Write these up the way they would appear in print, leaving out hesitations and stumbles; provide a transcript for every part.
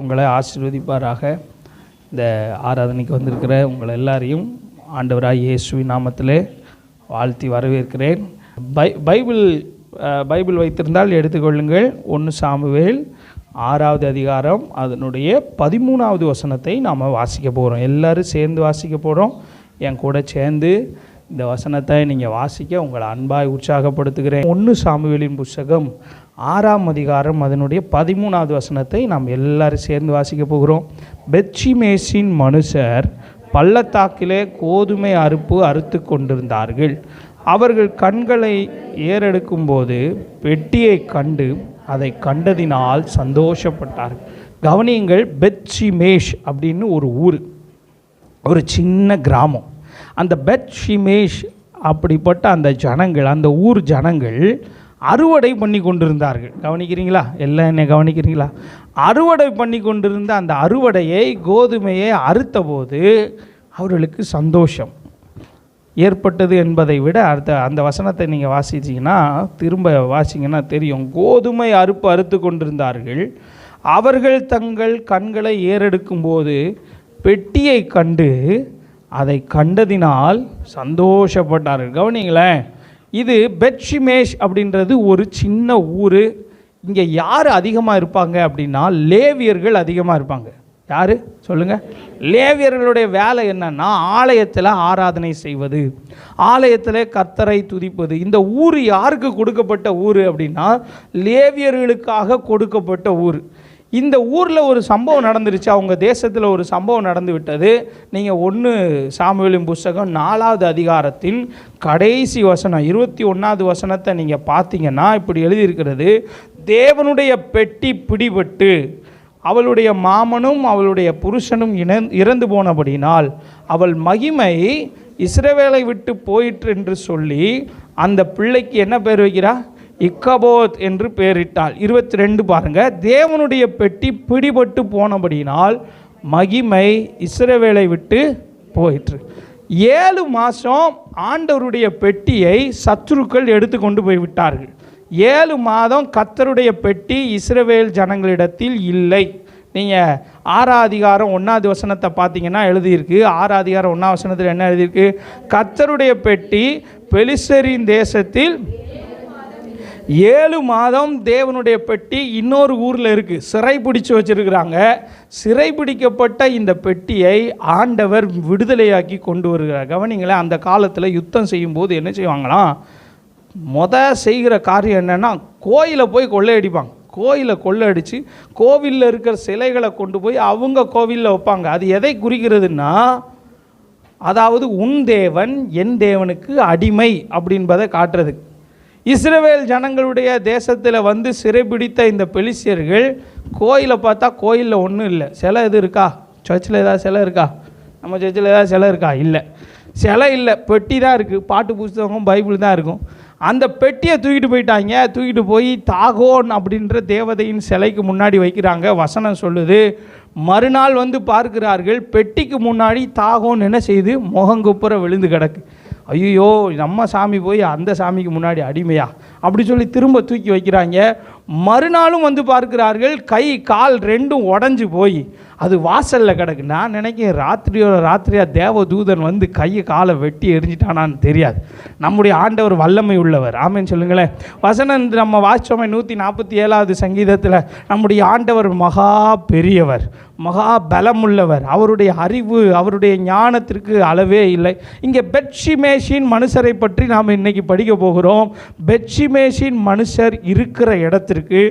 உங்களை ஆசீர்வதிப்பாராக. இந்த ஆராதனைக்கு வந்திருக்கிற உங்களை எல்லாரையும் ஆண்டவராக இயேசுவின் நாமத்திலே வாழ்த்தி வரவேற்கிறேன். பைபிள் வைத்திருந்தால் எடுத்துக்கொள்ளுங்கள். 1 சாமுவேல் 6வது அதிகாரம் அதனுடைய 13வது வசனத்தை நாம் வாசிக்க போகிறோம். எல்லோரும் சேர்ந்து வாசிக்க போகிறோம். என் கூட சேர்ந்து இந்த வசனத்தை நீங்கள் வாசிக்க உங்களை அன்பாய் உற்சாகப்படுத்துகிறேன். 1 சாமுவேலின் புஸ்தகம் 6ஆம் அதிகாரம் அதனுடைய 13வது வசனத்தை நாம் எல்லாரும் சேர்ந்து வாசிக்க போகிறோம். பெத்ஷிமேசின் மனுஷர் பள்ளத்தாக்கிலே கோதுமை அறுத்து கொண்டிருந்தார்கள். அவர்கள் கண்களை ஏறெடுக்கும்போது பெட்டியை கண்டு அதை கண்டதினால் சந்தோஷப்பட்டார்கள். கவனியுங்கள், பெத்ஷிமேஷ் அப்படின்னு ஒரு ஊர், ஒரு சின்ன கிராமம். அந்த பெத்ஷிமேஷ் அப்படிப்பட்ட அந்த ஜனங்கள், அந்த ஊர் ஜனங்கள் அறுவடை பண்ணி கொண்டிருந்தார்கள். கவனிக்கிறீங்களா? எல்லாம் என்ன கவனிக்கிறீங்களா? அறுவடை பண்ணி கொண்டிருந்த அந்த அறுவடையை, கோதுமையை அறுத்த போது அவர்களுக்கு சந்தோஷம் ஏற்பட்டது என்பதை விட அந்த வசனத்தை நீங்கள் வாசிச்சிங்கன்னா, திரும்ப வாசிங்கன்னா தெரியும். கோதுமை அறுத்து கொண்டிருந்தார்கள். அவர்கள் தங்கள் கண்களை ஏறெடுக்கும்போது பெட்டியை கண்டு அதை கண்டதினால் சந்தோஷப்பட்டார்கள். கவனிங்களேன், இது பெத்ஷிமேஷ் அப்படின்றது ஒரு சின்ன ஊர். இங்கே யார் அதிகமாக இருப்பாங்க அப்படின்னா லேவியர்கள் அதிகமாக இருப்பாங்க. யார் சொல்லுங்கள்? லேவியர்களுடைய வேலை என்னன்னா ஆலயத்தில் ஆராதனை செய்வது, ஆலயத்தில் கர்த்தரை துதிப்பது. இந்த ஊர் யாருக்கு கொடுக்கப்பட்ட ஊர் அப்படின்னா லேவியர்களுக்காக கொடுக்கப்பட்ட ஊர். இந்த ஊரில் ஒரு சம்பவம் நடந்துருச்சு, அவங்க தேசத்தில் ஒரு சம்பவம் நடந்து விட்டது. நீங்கள் 1 சாமுவேலின் புஸ்தகம் 4வது அதிகாரத்தின் கடைசி வசனம் 21வது வசனத்தை நீங்கள் பார்த்தீங்கன்னா இப்படி எழுதியிருக்கிறது. தேவனுடைய பெட்டி பிடிபட்டு அவளுடைய மாமனும் அவளுடைய புருஷனும் இறந்து போனபடினால் அவள் மகிமை இஸ்ரவேலை விட்டு போயிற்று என்று சொல்லி அந்த பிள்ளைக்கு என்ன பேர் வைக்கிறா? இக்கபோத் என்று பெயரிட்டாள். 22 பாருங்க. தேவனுடைய பெட்டி பிடிபட்டு போனபடினால் மகிமை இஸ்ரவேலை விட்டு போயிற்று. 7 மாதம் ஆண்டவருடைய பெட்டியை சத்துருக்கள் எடுத்து கொண்டு போய் விட்டார்கள். 7 மாதம் கர்த்தருடைய பெட்டி இஸ்ரவேல் ஜனங்களிடத்தில் இல்லை. நீங்கள் 6ஆம் அதிகாரம் 1வது வசனத்தை பார்த்தீங்கன்னா எழுதியிருக்கு. 6ஆம் அதிகாரம் 1ஆம் வசனத்தில் என்ன எழுதியிருக்கு? கர்த்தருடைய பெட்டி பெலிஸ்தரின் தேசத்தில் 7 மாதம் தேவனுடைய பெட்டி இன்னொரு ஊரில் இருக்குது, சிறை பிடிச்சு வச்சுருக்கிறாங்க. சிறை பிடிக்கப்பட்ட இந்த பெட்டியை ஆண்டவர் விடுதலையாக்கி கொண்டு வருகிறார். கவனிங்களேன், அந்த காலத்தில் யுத்தம் செய்யும்போது என்ன செய்வாங்களாம்? செய்கிற காரியம் என்னென்னா கோயிலை போய் கொள்ளையடிப்பாங்க. கோயிலை கொள்ளையடித்து கோவிலில் இருக்கிற சிலைகளை கொண்டு போய் அவங்க கோவிலில் வைப்பாங்க. அது எதை குறிக்கிறதுன்னா, அதாவது உன் தேவன் என் தேவனுக்கு அடிமை அப்படின்பதை காட்டுறதுக்கு. இஸ்ரவேல் ஜனங்களுடைய தேசத்தில் வந்து சிறைபிடித்த இந்த பெலிஸ்தியர்கள் கோயிலை பார்த்தா கோயிலில் ஒன்றும் இல்லை. சிலை எது இருக்கா? சர்ச்சில் ஏதாவது சிலை இருக்கா? நம்ம சர்ச்சில் ஏதாவது சிலை இருக்கா? இல்லை, சிலை இல்லை, பெட்டி தான் இருக்குது. பாட்டு புஸ்தகம் பைபிள் தான் இருக்கும். அந்த பெட்டியை தூக்கிட்டு போயிட்டாங்க. தூக்கிட்டு போய் தாகோன் அப்படின்ற தேவதையின் சிலைக்கு முன்னாடி வைக்கிறாங்க. வசனம் சொல்லுது, மறுநாள் வந்து பார்க்கிறார்கள், பெட்டிக்கு முன்னாடி தாகோன் என்ன செய்து முகங்குப்புற விழுந்து கிடக்கு. ஐயோ, நம்ம சாமி போய் அந்த சாமிக்கு முன்னாடி அடிமையா அப்படி சொல்லி திரும்ப தூக்கி வைக்கிறாங்க. மறுநாளும் வந்து பார்க்கிறார்கள், கை கால் ரெண்டும் உடஞ்சி போய் அது வாசலில் கிடக்கு. நான் நினைக்கிறேன் ராத்திரியாக தேவதூதன் வந்து கையை காலை வெட்டி எரிஞ்சிட்டானான்னு தெரியாது. நம்முடைய ஆண்டவர் வல்லமை உள்ளவர். ஆமேன்னு சொல்லுங்களேன். வசனம் நம்ம வாசிச்சோமே 147வது சங்கீதத்தில், நம்முடைய ஆண்டவர் மகா பெரியவர், மகா பலமுள்ளவர். அவருடைய அறிவு, அவருடைய ஞானத்திற்கு அளவே இல்லை. இங்கே பெத்ஷிமேஷின் மனுஷரை பற்றி நாம் இன்னைக்கு படிக்க போகிறோம். பெத்ஷிமேஷின் மனுஷர் இருக்கிற இடத்திற்கு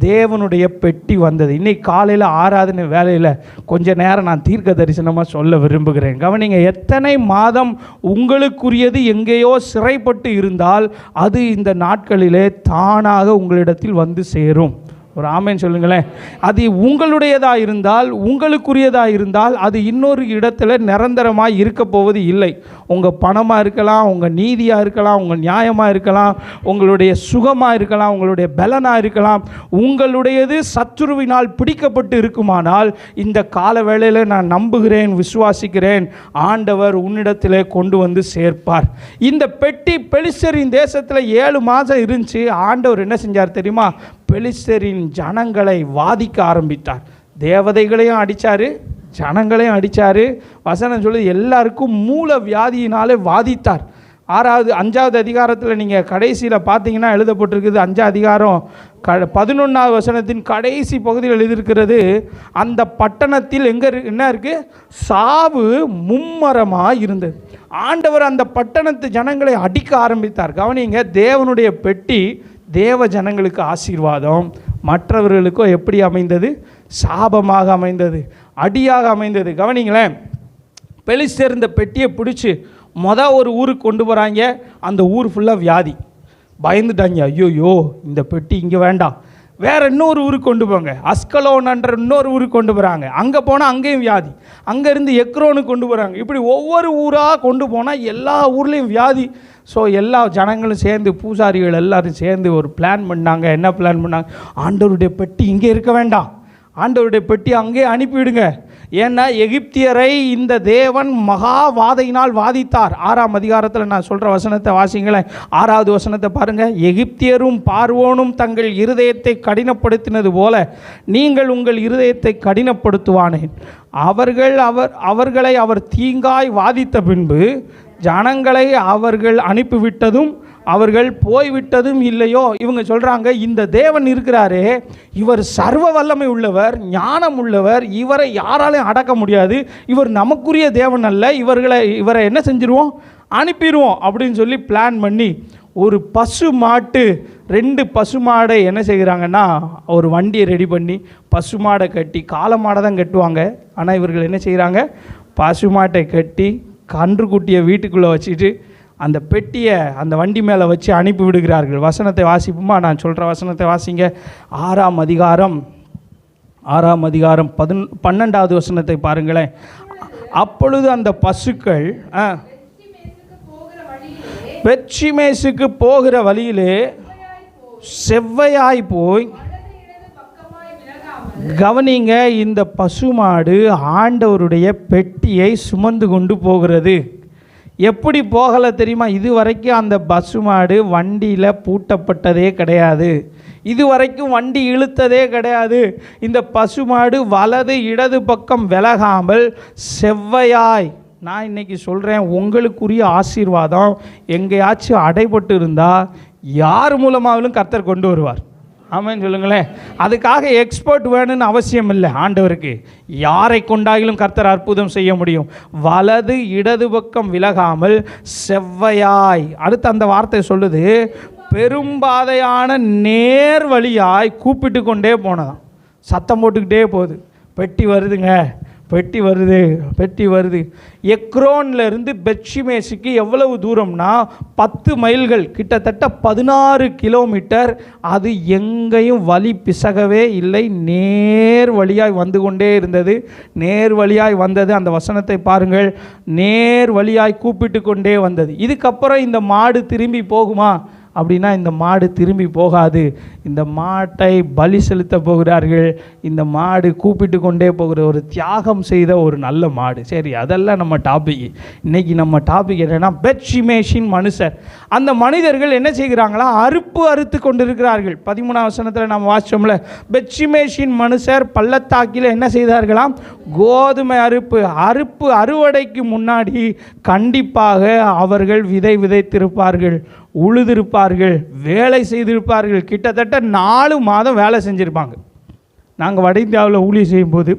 தேவனுடைய பெட்டி வந்தது. இன்னைக்கு காலையில் ஆராதனை வேலையில் கொஞ்ச நேரம் நான் தீர்க்க தரிசனமாக சொல்ல விரும்புகிறேன். கவனிங்க, எத்தனை மாதம் உங்களுக்குரியது எங்கேயோ சிறைப்பட்டு இருந்தால் அது இந்த நாட்களிலே தானாக உங்களிடத்தில் வந்து சேரும். ஒரு ஆமேன்னு சொல்லுங்களேன். அது உங்களுடையதாக இருந்தால், உங்களுக்குரியதாக இருந்தால் அது இன்னொரு இடத்துல நிரந்தரமாக இருக்க போவது இல்லை. உங்கள் பணமாக இருக்கலாம், உங்கள் நீதியாக இருக்கலாம், உங்கள் நியாயமாக இருக்கலாம், உங்களுடைய சுகமாக இருக்கலாம், உங்களுடைய பலனாக இருக்கலாம். உங்களுடையது சத்துருவினால் பிடிக்கப்பட்டு இருக்குமானால் இந்த கால வேளையில் நான் நம்புகிறேன், விசுவாசிக்கிறேன், ஆண்டவர் உன்னிடத்திலே கொண்டு வந்து சேர்ப்பார். இந்த பெட்டி பெலிஸ்தரின் தேசத்தில் 7 மாதம் இருந்துச்சு. ஆண்டவர் என்ன செஞ்சார் தெரியுமா? பெலிஸ்தரின் ஜனங்களை வாதிக்க ஆரம்பித்தார். தேவதைகளையும் அடித்தார், ஜனங்களையும் அடித்தார். வசனம் சொல்லி எல்லாருக்கும் மூல வியாதியினாலே வாதித்தார். 5வது அதிகாரத்தில் நீங்கள் கடைசியில் பார்த்தீங்கன்னா எழுதப்பட்டிருக்குது. 5ஆம் அதிகாரம் 11வது வசனத்தின் கடைசி பகுதியில் எழுதியிருக்கிறது, அந்த பட்டணத்தில் என்ன இருக்குது? சாவு மும்மரமாக இருந்தது. ஆண்டவர் அந்த பட்டணத்து ஜனங்களை அடிக்க ஆரம்பித்தார். கவனிங்க, தேவனுடைய பெட்டி தேவ ஜனங்களுக்கு ஆசீர்வாதம், மற்றவர்களுக்கோ எப்படி அமைந்தது? சாபமாக அமைந்தது, அடியாக அமைந்தது. கவனிங்களேன், பெலிஸ்தர் இந்த பெட்டியை பிடிச்சி ஒரு ஊருக்கு கொண்டு போகிறாங்க. அந்த ஊர் ஃபுல்லாக வியாதி, பயந்துட்டாங்க. ஐயோயோ, இந்த பெட்டி இங்கே வேண்டாம், வேறு இன்னொரு ஊருக்கு கொண்டு போங்க. அஸ்கலோன்ன்ற இன்னொரு ஊருக்கு கொண்டு போகிறாங்க. அங்கே போனால் அங்கேயும் வியாதி. அங்கேருந்து எக்ரோனுக்கு கொண்டு போகிறாங்க. இப்படி ஒவ்வொரு ஊராக கொண்டு போனால் எல்லா ஊர்லேயும் வியாதி. ஸோ எல்லா ஜனங்களும் சேர்ந்து, பூசாரிகள் எல்லோரும் சேர்ந்து ஒரு பிளான் பண்ணாங்க. என்ன பிளான் பண்ணாங்க? ஆண்டவருடைய பெட்டி இங்கே இருக்க வேண்டாம், ஆண்டவருடைய பெட்டி அங்கே அனுப்பிவிடுங்க. ஏன்னா எகிப்தியரை இந்த தேவன் மகா வாதையினால் வாதித்தார். 6ஆம் அதிகாரத்தில் நான் சொல்கிற வசனத்தை வாசிங்களேன். 6வது வசனத்தை பாருங்கள். எகிப்தியரும் பார்வோனும் தங்கள் இருதயத்தை கடினப்படுத்தினது போல நீங்கள் உங்கள் இருதயத்தை கடினப்படுத்துவானேன். அவர்களை அவர் தீங்காய் வாதித்த பின்பு ஜனங்களை அவர்கள் அனுப்பிவிட்டதும் அவர்கள் போய்விட்டதும் இல்லையோ. இவங்க சொல்கிறாங்க, இந்த தேவன் இருக்கிறாரே, இவர் சர்வ வல்லமை உள்ளவர், ஞானம் உள்ளவர், இவரை யாராலையும் அடக்க முடியாது, இவர் நமக்குரிய தேவன் அல்ல, இவரை என்ன செஞ்சிருவோம்? அனுப்பிடுவோம் அப்படின்னு சொல்லி பிளான் பண்ணி ஒரு 2 பசு மாடை என்ன செய்கிறாங்கன்னா, ஒரு வண்டியை ரெடி பண்ணி பசு மாடை கட்டி, காளை மாடை தான் கட்டுவாங்க. ஆனால் இவர்கள் என்ன செய்கிறாங்க? பசு மாட்டை கட்டி கன்றுக்குட்டியை வீட்டுக்குள்ளே வச்சுட்டு அந்த பெட்டியை அந்த வண்டி மேலே வச்சு அனுப்பி விடுகிறார்கள். வசனத்தை வாசிப்புமா? நான் சொல்கிற வசனத்தை வாசிங்க. 6ஆம் அதிகாரம் 12வது வசனத்தை பாருங்களேன். அப்பொழுது அந்த பசுக்கள் பெத்ஷிமேசுக்கு போகிற வழியிலே செவ்வையாய் போய், கவனிங்க, இந்த பசுமாடு ஆண்டவருடைய பெட்டியை சுமந்து கொண்டு போகிறது. எப்படி போகலை தெரியுமா? இதுவரைக்கும் அந்த பசுமாடு வண்டியில் பூட்டப்பட்டதே கிடையாது, இதுவரைக்கும் வண்டி இழுத்ததே கிடையாது. இந்த பசுமாடு வலது இடது பக்கம் விலகாமல் செவ்வையாய், நான் இன்னைக்கு சொல்கிறேன், உங்களுக்குரிய ஆசீர்வாதம் எங்கேயாச்சும் அடைபட்டு இருந்தால் யார் மூலமாகவும் கர்த்தர் கொண்டு வருவார். ஆமான்னு சொல்லுங்களேன். அதுக்காக எக்ஸ்பர்ட் வேணும்னு அவசியம் இல்லை. ஆண்டவருக்கு யாரை கொண்டாயிலும் கர்த்தர் அற்புதம் செய்ய முடியும். வலது இடது பக்கம் விலகாமல் செவ்வையாய், அடுத்து அந்த வார்த்தை சொல்லுது, பெரும்பாதையான நேர் வழியாய் கூப்பிட்டு கொண்டே போனதான். சத்தம் போட்டுக்கிட்டே போகுது, பெட்டி வருதுங்க, பெட்டி வருது. எக்ரோன்லேருந்து பெத்ஷிமேசுக்கு எவ்வளவு தூரம்னா 10 மைல்கள், கிட்டத்தட்ட 16 கிலோமீட்டர். அது எங்கேயும் வழி பிசகவே இல்லை, நேர் வழியாய் வந்து கொண்டே இருந்தது. நேர் வழியாய் வந்தது, அந்த வசனத்தை பாருங்கள். நேர் வழியாய் கூப்பிட்டு கொண்டே வந்தது. இதுக்கப்புறம் இந்த மாடு திரும்பி போகுமா அப்படின்னா, இந்த மாடு திரும்பி போகாது. இந்த மாட்டை பலி செலுத்த போகிறார்கள். இந்த மாடு கூப்பிட்டு கொண்டே போகிற ஒரு தியாகம் செய்த ஒரு நல்ல மாடு. சரி, அதெல்லாம் நம்ம டாபிக். இன்றைக்கி நம்ம டாபிக் என்னென்னா, பெத்ஷிமேசின் மனுஷர். அந்த மனிதர்கள் என்ன செய்கிறாங்களா? அறுத்து கொண்டிருக்கிறார்கள். 13ஆம் வசனத்தில் நம்ம வாசிச்சோம்ல, பெத்ஷிமேசின் மனுஷர் பள்ளத்தாக்கில் என்ன செய்தார்களாம்? கோதுமை அறுவடைக்கு முன்னாடி கண்டிப்பாக அவர்கள் விதைத்திருப்பார்கள், உழுதிருப்பார்கள், வேலை செய்திருப்பார்கள். கிட்டத்தட்ட 4 மாதம் வேலை செஞ்சுருப்பாங்க. நாங்கள் வட இந்தியாவில் ஊழியம் செய்யும்போது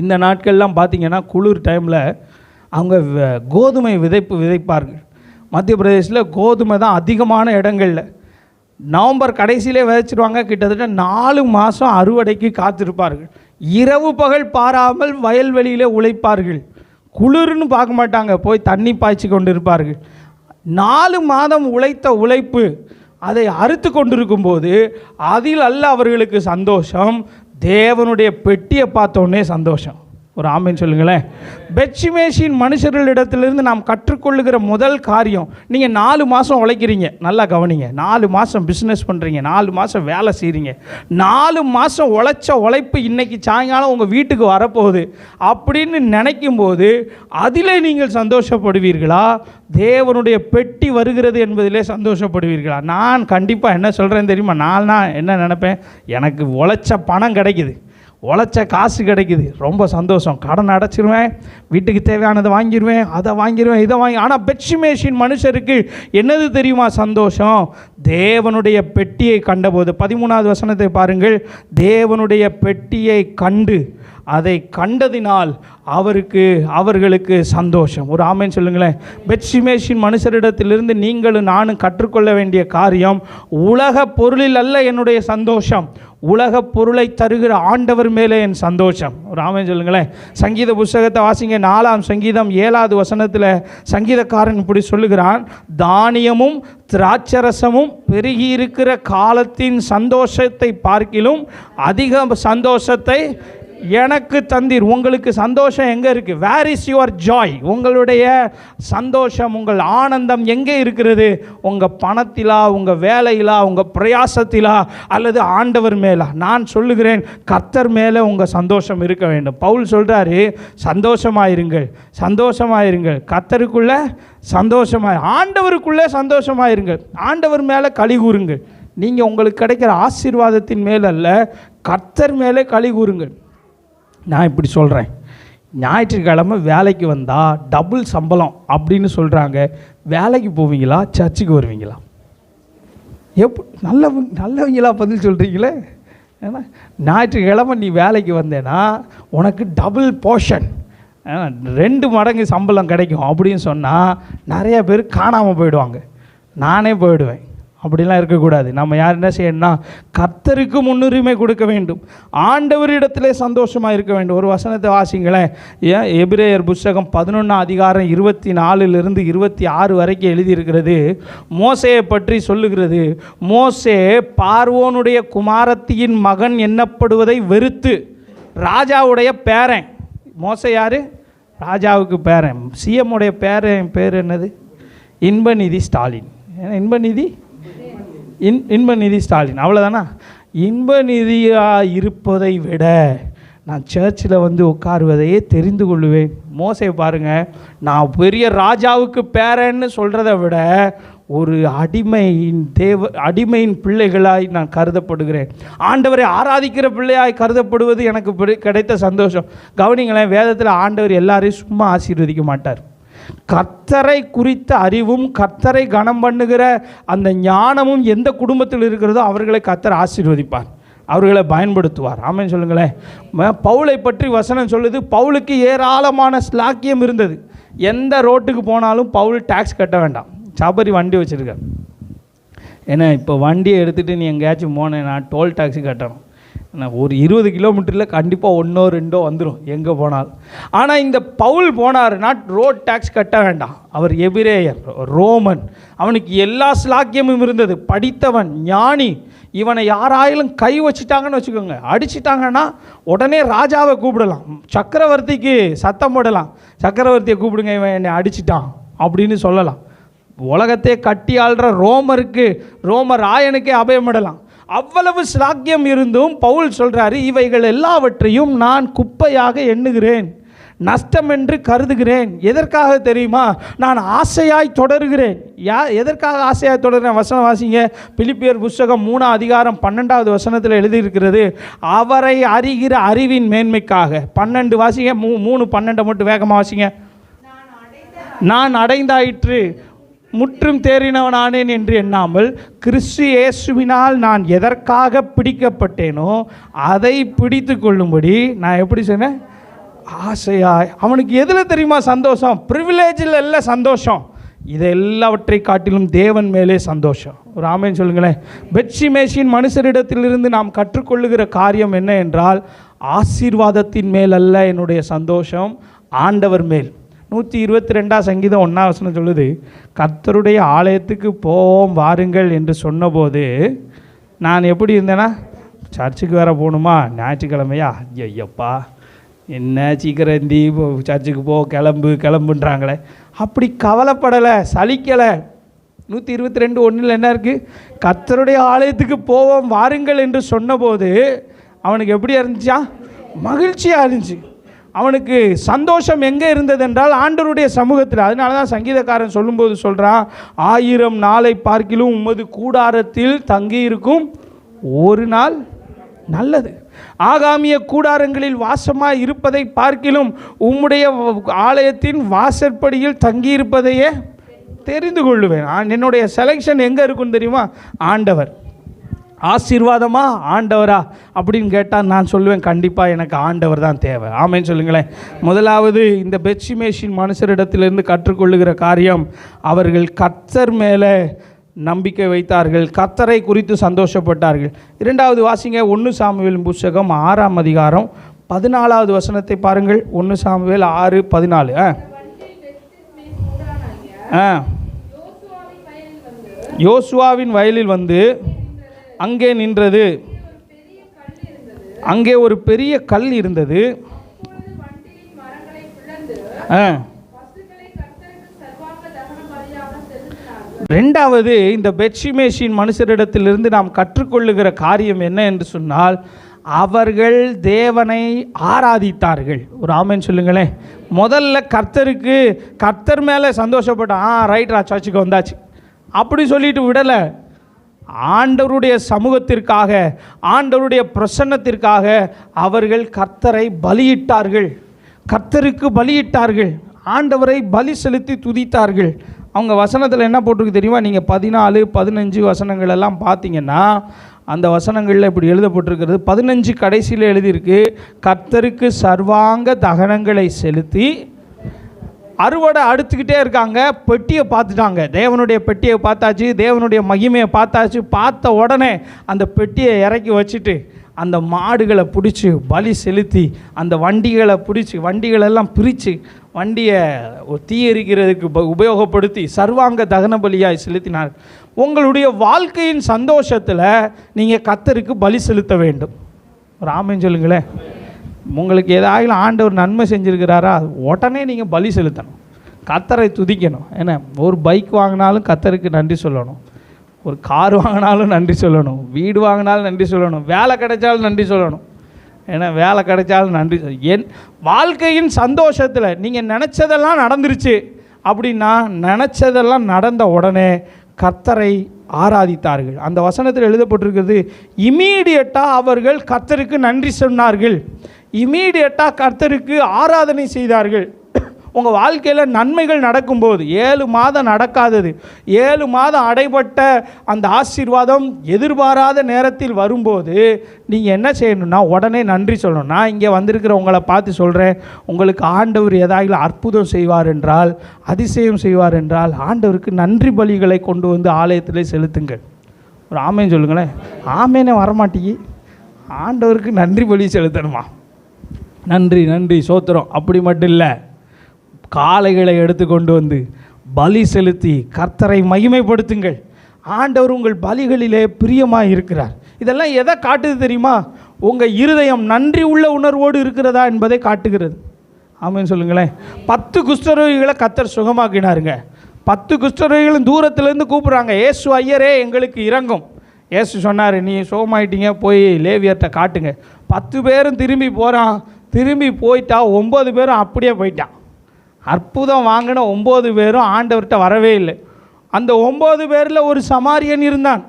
இந்த நாட்கள்லாம் பார்த்திங்கன்னா குளிர் டைமில் அவங்க கோதுமை விதைப்பார்கள். மத்திய பிரதேசில் கோதுமை தான் அதிகமான இடங்களில். நவம்பர் கடைசியிலே விதைச்சிருவாங்க. கிட்டத்தட்ட 4 மாதம் அறுவடைக்கு காத்திருப்பார்கள். இரவு பகல் பாராமல் வயல்வெளியில் உழைப்பார்கள். குளிர்னு பார்க்க மாட்டாங்க, போய் தண்ணி பாய்ச்சி கொண்டு இருப்பார்கள். 4 மாதம் உழைத்த உழைப்பு, அதை அறுத்து கொண்டிருக்கும்போது அதில் அல்ல அவர்களுக்கு சந்தோஷம், தேவனுடைய பெட்டியை பார்த்தோன்னே சந்தோஷம். ஒரு ஆமீன் சொல்லுங்களேன். பெத்ஷிமேசின் மனுஷர்களிடத்திலிருந்து நாம் கற்றுக்கொள்ளுகிற முதல் காரியம், நீங்கள் 4 மாதம் உழைக்கிறீங்க, நல்லா கவனிங்க. 4 மாதம் பிஸ்னஸ் பண்ணுறீங்க, 4 மாதம் வேலை செய்கிறீங்க, 4 மாதம் உழைச்ச உழைப்பு இன்றைக்கி சாயங்காலம் உங்கள் வீட்டுக்கு வரப்போகுது அப்படின்னு நினைக்கும்போது அதிலே நீங்கள் சந்தோஷப்படுவீர்களா? தேவனுடைய பெட்டி வருகிறது என்பதிலே சந்தோஷப்படுவீர்களா? நான் கண்டிப்பாக என்ன சொல்கிறேன் தெரியுமா? நான் என்ன நினைப்பேன், எனக்கு உழைச்ச பணம் கிடைக்குது, உழைச்ச காசு கிடைக்குது, ரொம்ப சந்தோஷம். கடன் அடைச்சிருவேன், வீட்டுக்கு தேவையானதை வாங்கிடுவேன், அதை வாங்கிடுவேன், இதை வாங்கி. ஆனால் பெட்சிமேஷின் மனுஷருக்கு என்னது தெரியுமா சந்தோஷம்? தேவனுடைய பெட்டியை கண்டபோது, 13வது வசனத்தை பாருங்கள். தேவனுடைய பெட்டியை கண்டு, அதை கண்டதினால் அவர்களுக்கு சந்தோஷம். ஒரு ஆமென் சொல்லுங்களேன். பெட்சிமேஷின் மனுஷரிடத்திலிருந்து நீங்களும் நானும் கற்றுக்கொள்ள வேண்டிய காரியம், உலக பொருளில் அல்ல என்னுடைய சந்தோஷம், உலக பொருளை தருகிற ஆண்டவர் மேலே என் சந்தோஷம். ஒரு ஆமென் சொல்லுங்களேன். சங்கீத புஸ்தகத்தை வாசிங்க. 4ஆம் சங்கீதம் 7வது வசனத்தில் சங்கீதக்காரன் இப்படி சொல்லுகிறான், தானியமும் திராட்சரசமும் பெருகி இருக்கிற காலத்தின் சந்தோஷத்தை பார்க்கிலும் அதிக சந்தோஷத்தை எனக்கு தந்தீர். உங்களுக்கு சந்தோஷம் எங்கே இருக்குது? Where is your joy? உங்களுடைய சந்தோஷம், உங்கள் ஆனந்தம் எங்கே இருக்கிறது? உங்கள் பணத்திலா, உங்கள் வேலையிலா, உங்கள் பிரயாசத்திலா, அல்லது ஆண்டவர் மேலா? நான் சொல்லுகிறேன், கர்த்தர் மேலே உங்கள் சந்தோஷம் இருக்க வேண்டும். பவுல் சொல்கிறாரு, சந்தோஷமாயிருங்கள், சந்தோஷமாயிருங்கள், கர்த்தருக்குள்ளே ஆண்டவருக்குள்ளே சந்தோஷமாயிருங்கள், ஆண்டவர் மேலே களி கூறுங்கள். நீங்கள் உங்களுக்கு கிடைக்கிற ஆசீர்வாதத்தின் மேலே அல்ல, கர்த்தர் மேலே களி கூறுங்கள். நான் இப்படி சொல்கிறேன், ஞாயிற்றுக்கிழமை வேலைக்கு வந்தால் டபுள் சம்பளம் அப்படின்னு சொல்கிறாங்க. வேலைக்கு போவீங்களா, சர்ச்சுக்கு வருவீங்களா? நல்லவங்களா பதில் சொல்கிறீங்களே. ஏன்னா ஞாயிற்றுக்கிழமை நீ வேலைக்கு வந்தேன்னா உனக்கு டபுள் போர்ஷன், 2 மடங்கு சம்பளம் கிடைக்கும் அப்படின்னு சொன்னால் நிறைய பேர் காணாமல் போயிடுவாங்க. நானே போயிடுவேன். அப்படிலாம் இருக்கக்கூடாது. நம்ம யார் என்ன செய்யணும்னா, கர்த்தருக்கு முன்னுரிமை கொடுக்க வேண்டும், ஆண்டவரிடத்திலே சந்தோஷமாக இருக்க வேண்டும். ஒரு வசனத்தை வாசிங்களேன். எபிரேயர் புஸ்தகம் 11ஆம் அதிகாரம் 24லிருந்து 26 வரைக்கும் எழுதியிருக்கிறது. மோசேயை பற்றி சொல்லுகிறது. மோசே பார்வோனுடைய குமாரத்தியின் மகன் எண்ணப்படுவதை வெறுத்து, ராஜாவுடைய பேரன். மோசே யார்? ராஜாவுக்கு பேரன். சிஎம்முடைய பேர் என்னது? இன்பநிதி ஸ்டாலின். இன்பநிதி ஸ்டாலின், அவ்வளோதானா? இன்பநிதியாக இருப்பதை விட நான் சர்ச்சில் வந்து உட்காருவதையே தெரிந்து கொள்ளுவேன். மோசே பாருங்கள், நான் பெரிய ராஜாவுக்கு பேரன்னு சொல்கிறத விட ஒரு அடிமையின் பிள்ளைகளாய் நான் கருதப்படுகிறேன். ஆண்டவரை ஆராதிக்கிற பிள்ளையாய் கருதப்படுவது எனக்கு கிடைத்த சந்தோஷம். கவனிங்களேன், வேதத்தில் ஆண்டவர் எல்லாரையும் சும்மா ஆசீர்வதிக்க மாட்டார். கர்த்தரை குறித்த அறிவும் கர்த்தரை கனம் பண்ணுகிற அந்த ஞானமும் எந்த குடும்பத்தில் இருக்கிறதோ அவர்களை கர்த்தர் ஆசீர்வதிப்பார், அவர்களை பயன்படுத்துவார். ஆமென் சொல்லுங்களேன். பவுலை பற்றி வசனம் சொல்லுது, பவுலுக்கு ஏராளமான ஸ்லாக்கியம் இருந்தது. எந்த ரோட்டுக்கு போனாலும் பவுல் டாக்ஸ் கட்ட வேண்டாம். சபரி வண்டி வச்சுருக்கார். ஏன்னா இப்போ வண்டியை எடுத்துகிட்டு நீ எங்கேயாச்சும் போனேன்னா டோல் டாக்ஸி கட்டணும். ஒரு 20 கிலோமீட்டரில் கண்டிப்பாக 1 or 2 வந்துடும் எங்கே போனாலும். ஆனால் இந்த பவுல் போனார்னா ரோட் டேக்ஸ் கட்ட வேண்டாம். அவர் எபிரேயர், ரோமன், அவனுக்கு எல்லா ஸ்லாக்கியமும் இருந்தது. படித்தவன், ஞானி. இவனை யாராயிலும் கை வச்சுட்டாங்கன்னு வச்சுக்கோங்க, அடிச்சிட்டாங்கன்னா உடனே ராஜாவை கூப்பிடலாம், சக்கரவர்த்திக்கு சத்தம் போடலாம், சக்கரவர்த்தியை கூப்பிடுங்க, இவன் என்னை அடிச்சிட்டான் அப்படின்னு சொல்லலாம். உலகத்தை கட்டி ஆள்ற ரோம ராயனுக்கே அபயமிடலாம். அவ்வளவு ஸ்லாக்கியம் இருந்தும் பவுல் சொல்கிறாரு, இவைகள் எல்லாவற்றையும் நான் குப்பையாக எண்ணுகிறேன், நஷ்டம் என்று கருதுகிறேன். எதற்காக தெரியுமா? நான் ஆசையாய் தொடருகிறேன். எதற்காக ஆசையாய் தொடர்கிறேன்? வசனம் வாசிங்க. பிலிப்பியர் புஸ்தகம் 3ஆம் அதிகாரம் 12வது வசனத்தில் எழுதியிருக்கிறது, அவரை அறிகிற அறிவின் மேன்மைக்காக. 12 வாசிங்க, 3:12 மட்டும் வேகமாக வாசிங்க. நான் அடைந்தாயிற்று, முற்றும் தேறினவனானேன் என்று எண்ணாமல் கிறிஸ்து இயேசுவினால் நான் எதற்காக பிடிக்கப்பட்டேனோ அதை பிடித்து கொள்ளும்படி நான் எப்படி சொன்னேன்? ஆசையாய். அவனுக்கு எதில் தெரியுமா சந்தோஷம்? ப்ரிவிலேஜில் இல்லை சந்தோஷம், இதை எல்லாவற்றை காட்டிலும் தேவன் மேலே சந்தோஷம். ஒரு ஆமென் சொல்லுங்களேன். பெட்சிமேஷின் மனுஷரிடத்திலிருந்து நாம் கற்றுக்கொள்ளுகிற காரியம் என்ன என்றால், ஆசீர்வாதத்தின் மேல் அல்ல என்னுடைய சந்தோஷம், ஆண்டவர் மேல். 122ஆம் சங்கீதம் 1ஆம் வசனம் சொல்லுது, கர்த்தருடைய ஆலயத்துக்கு போவோம் வாருங்கள் என்று சொன்னபோது நான் எப்படி இருந்தேன்னா, சர்ச்சுக்கு வேற போகணுமா, ஞாயிற்றுக்கிழமையா, ஐயப்பா என்ன சீக்கிரம் சர்ச்சுக்கு போ, கிளம்புன்றாங்களே, அப்படி கவலைப்படலை, சலிக்கலை. 122:1 என்ன இருக்குது? கர்த்தருடைய ஆலயத்துக்கு போவோம் வாருங்கள் என்று சொன்னபோது அவனுக்கு எப்படி இருந்துச்சா? மகிழ்ச்சியாக இருந்துச்சு. அவனுக்கு சந்தோஷம் எங்கே இருந்தது என்றால் ஆண்டவருடைய சமூகத்தில். அதனால தான் சங்கீதக்காரன் சொல்லும்போது சொல்கிறான், 1000 நாளை பார்க்கிலும் உமது கூடாரத்தில் தங்கியிருக்கும் ஒரு நாள் நல்லது. ஆகாமிய கூடாரங்களில் வாசமாய் இருப்பதை பார்க்கிலும் உம்முடைய ஆலயத்தின் வாசற்படியில் தங்கியிருப்பதையே தெரிந்து கொள்ளுவேன். என்னுடைய செலெக்ஷன் எங்கே இருக்குன்னு தெரியுமா? ஆண்டவர். ஆசீர்வாதமா ஆண்டவரா அப்படின்னு கேட்டால் நான் சொல்லுவேன், கண்டிப்பாக எனக்கு ஆண்டவர் தான் தேவை. ஆமேன்னு சொல்லுங்களேன். முதலாவது, இந்த பெத்ஷிமேஷின் மனுஷரிடத்திலிருந்து கற்றுக்கொள்ளுகிற காரியம், அவர்கள் கர்த்தர் மேலே நம்பிக்கை வைத்தார்கள், கர்த்தரை குறித்து சந்தோஷப்பட்டார்கள். இரண்டாவது வாசிங்க, 1 சாமுவேல் புத்தகம் 6ஆம் அதிகாரம் 14வது வசனத்தை பாருங்கள். 1 சாமுவேல் 6:14. யோசுவாவின் வயலில் வந்து அங்கே நின்றது. அங்கே ஒரு பெரிய கல் இருந்தது. ரெண்டாவது, இந்த பெத்ஷிமேஷின் மனுஷரிடத்திலிருந்து நாம் கற்றுக்கொள்ளுகிற காரியம் என்ன என்று சொன்னால், அவர்கள் தேவனை ஆராதித்தார்கள். ஒரு ஆமென் சொல்லுங்களேன். முதல்ல கர்த்தர் மேலே சந்தோஷப்பட்டான். ரைட்ரா, சர்ச்சுக்கு வந்தாச்சு அப்படி சொல்லிட்டு விடலை. ஆண்டவருடைய சமூகத்திற்காக, ஆண்டவருடைய பிரசன்னத்திற்காக அவர்கள் கர்த்தரை பலியிட்டார்கள். கர்த்தருக்கு பலியிட்டார்கள். ஆண்டவரை பலி செலுத்தி துதித்தார்கள். அவங்க வசனத்தில் என்ன போட்டிருக்கு தெரியுமா? நீங்கள் 14, 15 வசனங்கள் எல்லாம் பார்த்தீங்கன்னா அந்த வசனங்களில் இப்படி எழுதப்பட்டிருக்கிறது. 15 கடைசியில் எழுதியிருக்கு, கர்த்தருக்கு சர்வாங்க தகனங்களை செலுத்தி. அறுவடை அடுத்துக்கிட்டே இருக்காங்க. பெட்டியை பார்த்துட்டாங்க. தேவனுடைய பெட்டியை பார்த்தாச்சு, தேவனுடைய மகிமையை பார்த்தாச்சு. பார்த்த உடனே அந்த பெட்டியை இறக்கி வச்சுட்டு அந்த மாடுகளை பிடிச்சி பலி செலுத்தி, அந்த வண்டிகளை பிடிச்சி, வண்டிகளெல்லாம் பிரித்து வண்டியை தீ எரிக்கிறதுக்கு உபயோகப்படுத்தி சர்வாங்க தகன பலியாய் செலுத்தினார். உங்களுடைய வாழ்க்கையின் சந்தோஷத்தில் நீங்கள் கர்த்தருக்கு பலி செலுத்த வேண்டும். ஒரு ஆமென் சொல்லுங்களேன். உங்களுக்கு ஏதாவது ஆண்டவர் நன்மை செஞ்சுருக்கிறாரா, உடனே நீங்கள் பலி செலுத்தணும், கர்த்தரை துதிக்கணும். ஏன்னா ஒரு பைக் வாங்கினாலும் கர்த்தருக்கு நன்றி சொல்லணும், ஒரு கார் வாங்கினாலும் நன்றி சொல்லணும், வீடு வாங்கினாலும் நன்றி சொல்லணும், வேலை கிடைச்சாலும் நன்றி சொல்லணும். ஏன்னா வேலை கிடைச்சாலும் நன்றி. என் வாழ்க்கையின் சந்தோஷத்தில் நீங்கள் நினச்சதெல்லாம் நடந்துருச்சு அப்படின்னா, நினச்சதெல்லாம் நடந்த உடனே கர்த்தரை ஆராதித்தார்கள். அந்த வசனத்தில் எழுதப்பட்டிருக்கிறது, இமீடியட்டாக அவர்கள் கர்த்தருக்கு நன்றி சொன்னார்கள், இமீடியட்டாக கர்த்தருக்கு ஆராதனை செய்தார்கள். உங்கள் வாழ்க்கையில் நன்மைகள் நடக்கும்போது, 7 மாதம் நடக்காதது, 7 மாதம் அடைபட்ட அந்த ஆசீர்வாதம் எதிர்பாராத நேரத்தில் வரும்போது நீங்கள் என்ன செய்யணும்னா, உடனே நன்றி சொல்லணும். நான் இங்கே வந்திருக்கிற உங்களை பார்த்து சொல்கிறேன், உங்களுக்கு ஆண்டவர் ஏதாவது அற்புதம் செய்வார் என்றால், அதிசயம் செய்வார் என்றால், ஆண்டவருக்கு நன்றி பலிகளை கொண்டு வந்து ஆலயத்தில் செலுத்துங்கள். ஒரு ஆமேன் சொல்லுங்களேன். ஆமேனே வரமாட்டேங்கி, ஆண்டவருக்கு நன்றி பலி செலுத்தணுமா? நன்றி நன்றி சோத்திரம் அப்படி மட்டும் இல்லை, காளைகளை எடுத்து கொண்டு வந்து பலி செலுத்தி கர்த்தரை மகிமைப்படுத்துங்கள். ஆண்டவர் உங்கள் பலிகளிலே பிரியமாக இருக்கிறார். இதெல்லாம் எதை காட்டுது தெரியுமா? உங்கள் இருதயம் நன்றி உள்ள உணர்வோடு இருக்கிறதா என்பதை காட்டுகிறது. ஆமென் சொல்லுங்களேன். 10 குஷ்டரோகிகளை கர்த்தர் சுகமாக்கினாருங்க. 10 குஷ்டரோகிகளும் தூரத்துலேருந்து கூப்பிட்றாங்க, ஏசு ஐயரே எங்களுக்கு இறங்கும். ஏசு சொன்னார், நீ சுகமாயிட்டீங்க, போய் லேவியர்கிட்ட காட்டுங்க. 10 பேரும் திரும்பி போகிறான். திரும்பி போயிட்டா 9 பேரும் அப்படியே போயிட்டான். அற்புதம் வாங்கின 9 பேரும் ஆண்டவர்கிட்ட வரவே இல்லை. அந்த 9 பேரில் ஒரு சமாரியன் இருந்தான்,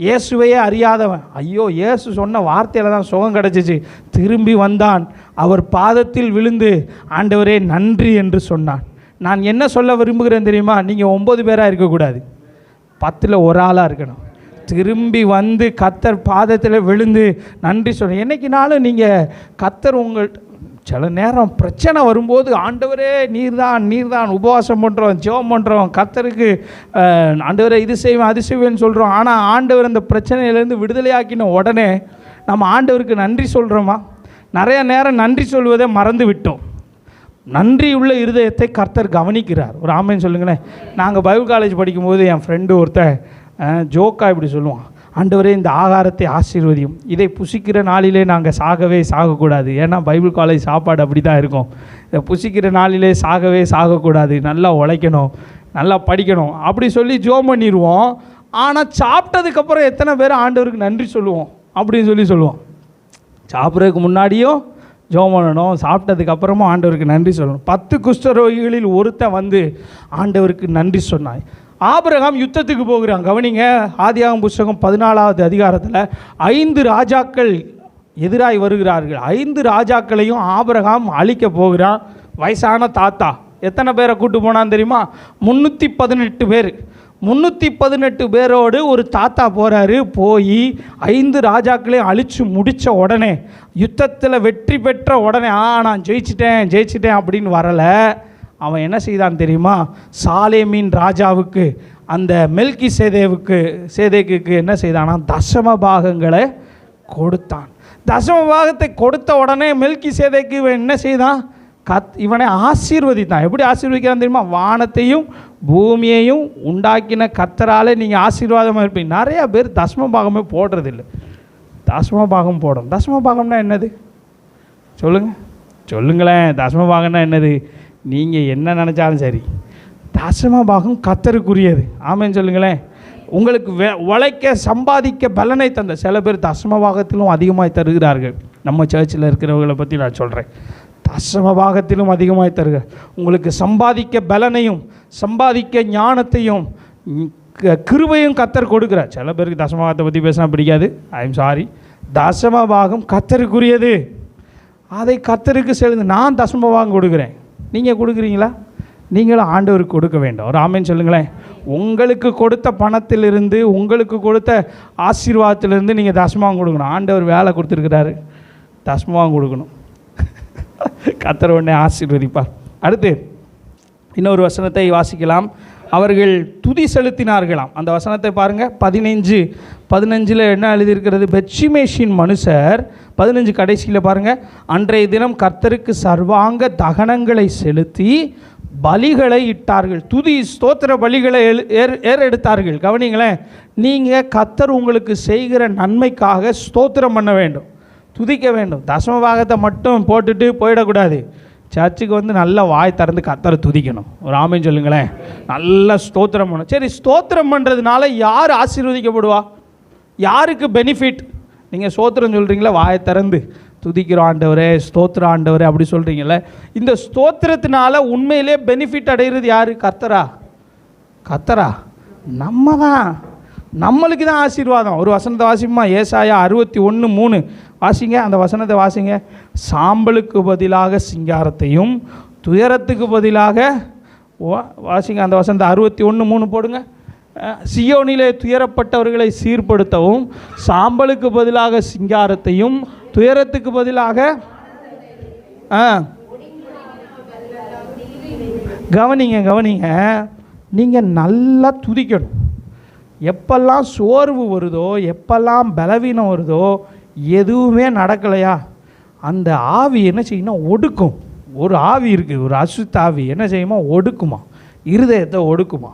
இயேசுவையே அறியாதவன். ஐயோ, இயேசு சொன்ன வார்த்தையில் தான் சுகம் கிடச்சிச்சு. திரும்பி வந்தான், அவர் பாதத்தில் விழுந்து ஆண்டவரே நன்றி என்று சொன்னான். நான் என்ன சொல்ல விரும்புகிறேன் தெரியுமா? நீங்கள் 9 பேராக இருக்கக்கூடாது, 10ல் ஒரு ஆளாக இருக்கணும். திரும்பி வந்து கர்த்தர் பாதத்தில் விழுந்து நன்றி சொல்ல. என்னைக்குனாலும் நீங்கள் கர்த்தர் உங்கள்கிட்ட, சில நேரம் பிரச்சனை வரும்போது ஆண்டவரே நீர்தான் உபவாசம் பண்ணுறோம், ஜெபம் பண்ணுறோம், கர்த்தருக்கு ஆண்டவரே இது செய்வேன் அது செய்வேன்னு சொல்கிறோம். ஆனால் ஆண்டவர் அந்த பிரச்சனையிலேருந்து விடுதலையாக்கின உடனே நம்ம ஆண்டவருக்கு நன்றி சொல்கிறோமா? நிறைய நேரம் நன்றி சொல்வதை மறந்து விட்டோம். நன்றி உள்ள இருதயத்தை கர்த்தர் கவனிக்கிறார். ஒரு ஆமென் சொல்லுங்களேன். நாங்கள் பைபிள் காலேஜ் படிக்கும்போது என் ஃப்ரெண்டு ஒருத்தன் ஜோக்கா இப்படி சொல்லுவான், ஆண்டவரே இந்த ஆகாரத்தை ஆசீர்வதியும், இதை புசிக்கிற நாளிலே நாங்கள் சாகக்கூடாது. ஏன்னா பைபிள் காலேஜ் சாப்பாடு அப்படி தான் இருக்கும். இதை புசிக்கிற நாளிலே சாகக்கூடாது, நல்லா உழைக்கணும், நல்லா படிக்கணும் அப்படி சொல்லி ஜோம் பண்ணிடுவோம். ஆனால் சாப்பிட்டதுக்கப்புறம் எத்தனை பேர் ஆண்டவருக்கு நன்றி சொல்லுவோம் அப்படின்னு சொல்லுவோம். சாப்பிட்றதுக்கு முன்னாடியும் ஜோம் பண்ணணும், சாப்பிட்டதுக்கப்புறமும் ஆண்டவருக்கு நன்றி சொல்லணும். 10 குஷ்டரோகிகளில் ஒருத்தன் வந்து ஆண்டவருக்கு நன்றி சொன்னான். ஆபிரகாம் யுத்தத்துக்கு போகிறான். கவனிங்க, ஆதியாகமம் புத்தகம் 14வது அதிகாரத்தில் 5 ராஜாக்கள் எதிராய் வருகிறார்கள். 5 ராஜாக்களையும் ஆபிரகாம் அழிக்க போகிறான். வயசான தாத்தா எத்தனை பேரை கூட்டு போனான்னு தெரியுமா? 318 பேர். 318 பேரோடு ஒரு தாத்தா போகிறாரு. போய் 5 ராஜாக்களையும் அழித்து முடித்த உடனே, யுத்தத்தில் வெற்றி பெற்ற உடனே நான் ஜெயிச்சிட்டேன் அப்படின்னு வரலை. அவன் என்ன செய்தான் தெரியுமா? சாலேமின் ராஜாவுக்கு, அந்த மெல்கி சேதேக்குக்கு என்ன செய்தானா? தசம பாகங்களை கொடுத்தான். தசம பாகத்தை கொடுத்த உடனே மெல்கி சேதேக்கு இவன் என்ன செய்தான்? இவனை ஆசீர்வதித்தான். எப்படி ஆசீர்வதிக்கிறான் தெரியுமா? வானத்தையும் பூமியையும் உண்டாக்கின கர்த்தராலே நீங்கள் ஆசீர்வாதமாக இருப்பீங்க. நிறையா பேர் தசம பாகமே போடுறதில்லை. தசம பாகம் போடணும். தசம பாகம்னா என்னது சொல்லுங்களேன். தசம பாகம்னா என்னது? நீங்கள் என்ன நினச்சாலும் சரி, தசம பாகம் கர்த்தருக்குரியது. ஆமேன்னு சொல்லுங்களேன். உங்களுக்கு உழைக்க சம்பாதிக்க பலனை தந்த சில பேர் தசம பாகத்திலும் அதிகமாக தருகிறார்கள். நம்ம சர்ச்சில் இருக்கிறவங்களை பற்றி நான் சொல்கிறேன். தசம பாகத்திலும் அதிகமாக தருக. உங்களுக்கு சம்பாதிக்க பலனையும் சம்பாதிக்க ஞானத்தையும் கிருபையும் கர்த்தர் கொடுக்குறார். சில பேருக்கு தசம பாகத்தை பற்றி பேசினா பிடிக்காது. I'm sorry. தசம பாகம் கர்த்தருக்குரியது. அதை கர்த்தருக்கு செலுத்து. நான் தசம பாகம் கொடுக்குறேன். நீங்கள் கொடுக்குறீங்களா? நீங்களும் ஆண்டவருக்கு கொடுக்க வேண்டும். ஒரு ஆமேன்னு சொல்லுங்களேன். உங்களுக்கு கொடுத்த பணத்திலிருந்து, உங்களுக்கு கொடுத்த ஆசீர்வாதத்திலிருந்து நீங்கள் தசமாவும் கொடுக்கணும். ஆண்டவர் வேலை கொடுத்துருக்கிறாரு, தசமாவும் கொடுக்கணும். கர்த்தர் உடனே ஆசீர்வதிப்பார். அடுத்து இன்னொரு வசனத்தை வாசிக்கலாம். அவர்கள் துதி செலுத்தினார்களாம். அந்த வசனத்தை பாருங்கள். 15 என்ன எழுதியிருக்கிறது? பெத்ஷிமேஷின் மனுஷர் 15 கடைசியில் பாருங்கள். அன்றைய தினம் கர்த்தருக்கு சர்வாங்க தகனங்களை செலுத்தி பலிகளை இட்டார்கள். துதி ஸ்தோத்திர பலிகளை ஏறெடுத்தார்கள். கவனிங்களேன். நீங்கள் கர்த்தர் உங்களுக்கு செய்கிற நன்மைக்காக ஸ்தோத்திரம் பண்ண வேண்டும், துதிக்க வேண்டும். தசம பாகத்தை மட்டும் போட்டுட்டு போயிடக்கூடாது. சர்ச்சுக்கு வந்து நல்ல வாய் திறந்து கர்த்தரை துதிக்கணும். ஒரு ஆமேன்னு சொல்லுங்களேன். நல்ல ஸ்தோத்திரம் பண்ணணும். சரி, ஸ்தோத்திரம் பண்ணுறதுனால யார் ஆசீர்வதிக்கப்படுவா? யாருக்கு பெனிஃபிட்? நீங்கள் ஸ்தோத்திரம் சொல்கிறீங்களா? வாயை திறந்து துதிக்கிறோம் ஆண்டவரே, ஸ்தோத்திரம் ஆண்டவரே அப்படி சொல்கிறீங்களே. இந்த ஸ்தோத்திரத்தினால உண்மையிலே பெனிஃபிட் அடைகிறது யார்? கர்த்தரா? நம்ம தான். நம்மளுக்கு தான் ஆசீர்வாதம். ஒரு வசனத்தை வாசிப்போமா? ஏசாயா 61:3 வாசிங்க. அந்த வசனத்தை வாசிங்க. சாம்பலுக்கு பதிலாக சிங்காரத்தையும் துயரத்துக்கு பதிலாக வாசிங்க. அந்த வசனத்தை 61:3 போடுங்க. சியோனிலே துயரப்பட்டவர்களை சீர்படுத்தவும், சாம்பலுக்கு பதிலாக சிங்காரத்தையும் துயரத்துக்கு பதிலாக கவனிங்க. நீங்கள் நல்லா துதிக்கணும். எப்பெல்லாம் சோர்வு வருதோ, எப்பெல்லாம் பலவீனம் வருதோ, எதுவுமே நடக்கலையா, அந்த ஆவி என்ன செய்யணும்? ஒடுக்கும். ஒரு ஆவி இருக்குது, ஒரு அசுத்த ஆவி என்ன செய்யுமா? ஒடுக்குமா, இருதயத்தை ஒடுக்குமா.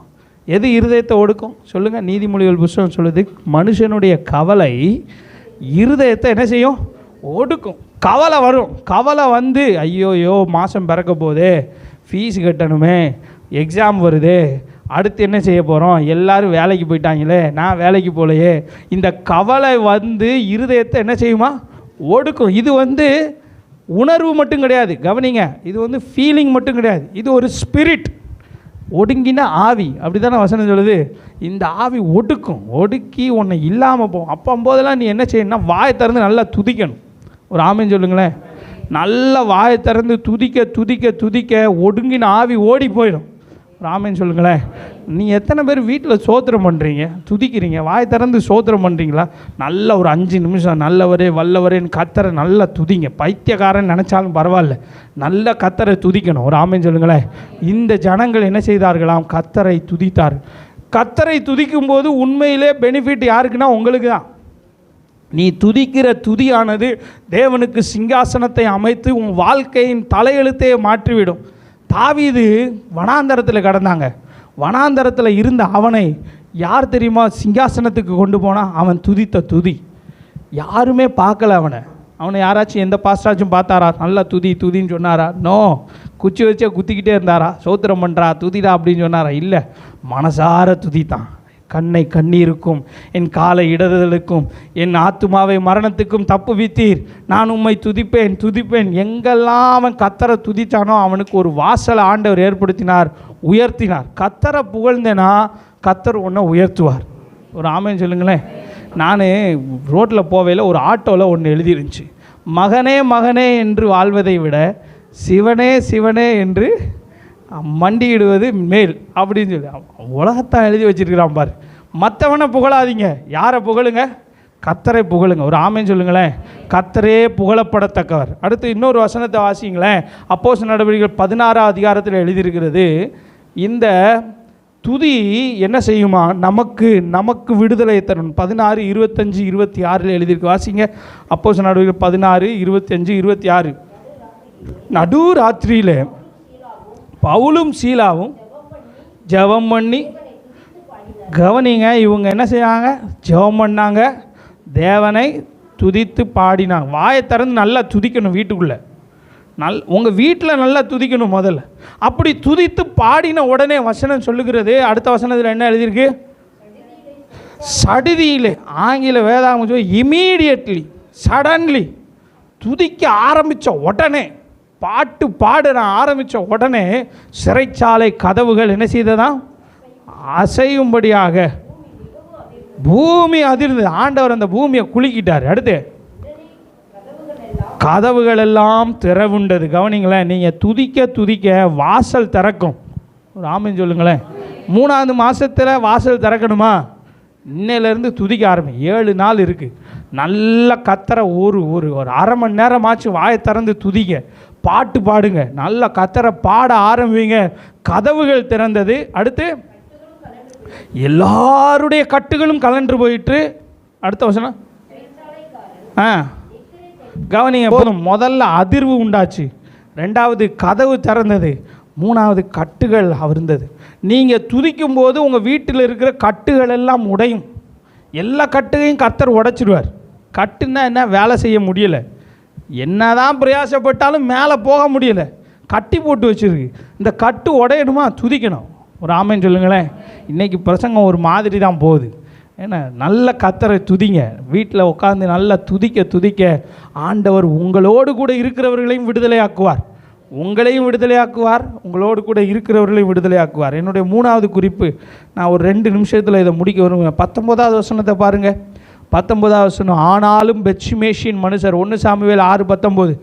எது இருதயத்தை ஒடுக்கும் சொல்லுங்கள்? நீதிமொழிகள் புத்தகம் சொல்லுது, மனுஷனுடைய கவலை இருதயத்தை என்ன செய்யும்? ஒடுக்கும். கவலை வரும். கவலை வந்து ஐயோயோ மாதம் பிறக்க போதே, ஃபீஸ் கட்டணுமே, எக்ஸாம் வருதே, அடுத்து என்ன செய்ய போகிறோம், எல்லோரும் வேலைக்கு போயிட்டாங்களே, நான் வேலைக்கு போகலையே. இந்த கவலை வந்து இருதயத்தை என்ன செய்யுமா? ஒடுக்கும். இது வந்து உணர்வு மட்டும் கிடையாது. கவனிங்க, இது வந்து ஃபீலிங் மட்டும் கிடையாது. இது ஒரு ஸ்பிரிட், ஒடுங்கின ஆவி. அப்படி தானே வசனம் சொல்லுது. இந்த ஆவி ஒடுக்கும், ஒடுக்கி உன்னை இல்லாமல் போகும். அப்போம்போதெல்லாம் நீ என்ன செய்யணும்னா வாயை திறந்து நல்லா துதிக்கணும். ஒரு ஆமேன்னு சொல்லுங்களேன். நல்ல வாயை திறந்து துதிக்க துதிக்க துதிக்க ஒடுங்கின ஆவி ஓடி போயிடும். ராமேன்னு சொல்லுங்களேன். நீ எத்தனை பேர் வீட்டில் சோத்திரம் பண்ணுறீங்க, துதிக்கிறீங்க, வாய் திறந்து சோத்திரம் பண்ணுறீங்களா? நல்ல ஒரு 5 நிமிஷம் நல்லவரே வல்லவரேன்னு கத்தரை நல்லா துதிங்க. பைத்தியக்காரன் நினச்சாலும் பரவாயில்ல, நல்ல கத்தரை துதிக்கணும். ஒரு ஆமேன்னு சொல்லுங்களேன். இந்த ஜனங்கள் என்ன செய்தார்களாம்? கத்தரை துதித்தார். கத்தரை துதிக்கும் போது உண்மையிலே பெனிஃபிட் யாருக்குன்னா உங்களுக்கு தான். நீ துதிக்கிற துதியானது தேவனுக்கு சிங்காசனத்தை அமைத்து உன் வாழ்க்கையின் தலையெழுத்தையே மாற்றிவிடும். தாவீது வனாந்தரத்தில் கடந்தாங்க. வனாந்தரத்தில் இருந்த அவனை யார் தெரியுமா சிங்காசனத்துக்கு கொண்டு போனால்? அவன் துதித்த துதி. யாருமே பார்க்கல அவனை யாராச்சும் எந்த பாஸ்டாச்சும் பார்த்தாரா? நல்லா துதின்னு சொன்னாரா? நோ. குச்சி வச்சே குத்திக்கிட்டே இருந்தாரா? சோத்திரம் பண்ணுறா துதிடா அப்படின்னு சொன்னாரா? இல்லை, மனசார துதித்தான். கண்ணை கண்ணீருக்கும் என் காலை இடறுதலுக்கும் என் ஆத்துமாவை மரணத்துக்கும் தப்புவித்தீர், நான் உம்மை துதிப்பேன். எங்கெல்லாம் அவன் கத்தரை துதித்தானோ அவனுக்கு ஒரு வாசலை ஆண்டவர் ஏற்படுத்தினார், உயர்த்தினார். கத்தரை புகழ்ந்தேனா கத்தர் உன்னை உயர்த்துவார். ஒரு ஆமேன்னு சொல்லுங்களேன். நான் ரோட்டில் போவையில் ஒரு ஆட்டோவில் ஒன்று எழுதிருந்துச்சு, மகனே மகனே என்று வாழ்வதை விட சிவனே சிவனே என்று மண்டியிடுவது மேல் அப்படின்னு சொல்லி உலகத்தான் எழுதி வச்சிருக்கிறான் பாரு. மற்றவனை புகழாதீங்க, யாரை புகழுங்க? கர்த்தரை புகழுங்க. ஒரு ஆமேன்னு சொல்லுங்களேன். கர்த்தரே புகழப்படத்தக்கவர். அடுத்து இன்னொரு வசனத்தை வாசிங்களேன். அப்போஸ்தலர் நடவடிக்கைகள் 16 அதிகாரத்தில் எழுதியிருக்கிறது, இந்த துதி என்ன செய்யுமா? நமக்கு விடுதலை தரும். 16, 25, 26 எழுதியிருக்கு. வாசிங்க. அப்போஸ்தலர் நடவடிக்கைகள் 16, 25, 26. நடு ராத்திரியில் பவுலும் சீலாவும் ஜெபம் பண்ணி, கவனிங்க, இவங்க என்ன செய்யாங்க? ஜெபம் பண்ணாங்க, தேவனை துதித்து பாடினாங்க. வாயை திறந்து நல்லா துதிக்கணும். வீட்டுக்குள்ளே உங்கள் வீட்டில் நல்லா துதிக்கணும் முதல்ல. அப்படி துதித்து பாடின உடனே வசனம் சொல்லுகிறது, அடுத்த வசனத்தில் என்ன எழுதியிருக்கு? சடுதியிலே, ஆங்கில வேதாகம் இமீடியட்லி, சடன்லி, துதிக்க ஆரம்பித்த உடனே, பாட்டு பாட ஆரம்பித்த உடனே சிறைச்சாலை கதவுகள் என்ன செய்ததான்? அசையும்படியாக பூமி அதிர்ந்து. ஆண்டவர் அந்த பூமியை குலுக்கிட்டார். அடுத்து கதவுகள் எல்லாம் திறவுண்டது. கவனிங்களேன், நீங்கள் துதிக்க துதிக்க வாசல் திறக்கும். ஒரு ஆமீன் சொல்லுங்களேன். 3வது மாதத்தில் வாசல் திறக்கணுமா? இன்னையிலேருந்து துதிக்க ஆரம்பி. 7 நாள் இருக்குது. நல்ல கத்தரை ஒரு அரை மணி நேரமாச்சும் வாயை திறந்து துதிங்க, பாட்டு பாடுங்க, நல்ல கத்தரை பாட ஆரம்பிங்க. கதவுகள் திறந்தது. அடுத்து எல்லாருடைய கட்டுகளும் கலன்று போயிட்டு. அடுத்த வசனம் கவனிங்க. போதும். முதல்ல அதிர்வு உண்டாச்சு, 2வது கதவு திறந்தது, 3வது கட்டுகள் அவிர்ந்தது. நீங்கள் துதிக்கும் போது உங்கள் வீட்டில் இருக்கிற கட்டுகள் எல்லாம் உடையும். எல்லா கட்டுகையும் கர்த்தர் உடைச்சிடுவார். கட்டுன்னா என்ன? வேலை செய்ய முடியலை, என்னதான் பிரயாசப்பட்டாலும் மேலே போக முடியலை, கட்டி போட்டு வச்சுருக்கு. இந்த கட்டு உடையணுமா? துதிக்கணும். ஒரு ஆமேன்னு சொல்லுங்களேன். இன்றைக்கி பிரசங்கம் ஒரு மாதிரி தான் போகுது. ஏன்னா நல்ல கர்த்தரை துதிங்க. வீட்டில் உட்காந்து நல்லா துதிக்க துதிக்க ஆண்டவர் உங்களோடு கூட இருக்கிறவர்களையும் விடுதலையாக்குவார், உங்களையும் விடுதலையாக்குவார், உங்களோடு கூட இருக்கிறவர்களையும் விடுதலையாக்குவார். என்னுடைய 3வது குறிப்பு, நான் ஒரு 2 நிமிஷத்தில் இதை முடிக்க வருவேன். 19வது வசனத்தை பாருங்கள். 19வது வசனம், ஆனாலும் பெத்ஷிமேஷின் மனுஷர், 1 சாமுவேல் 6:19.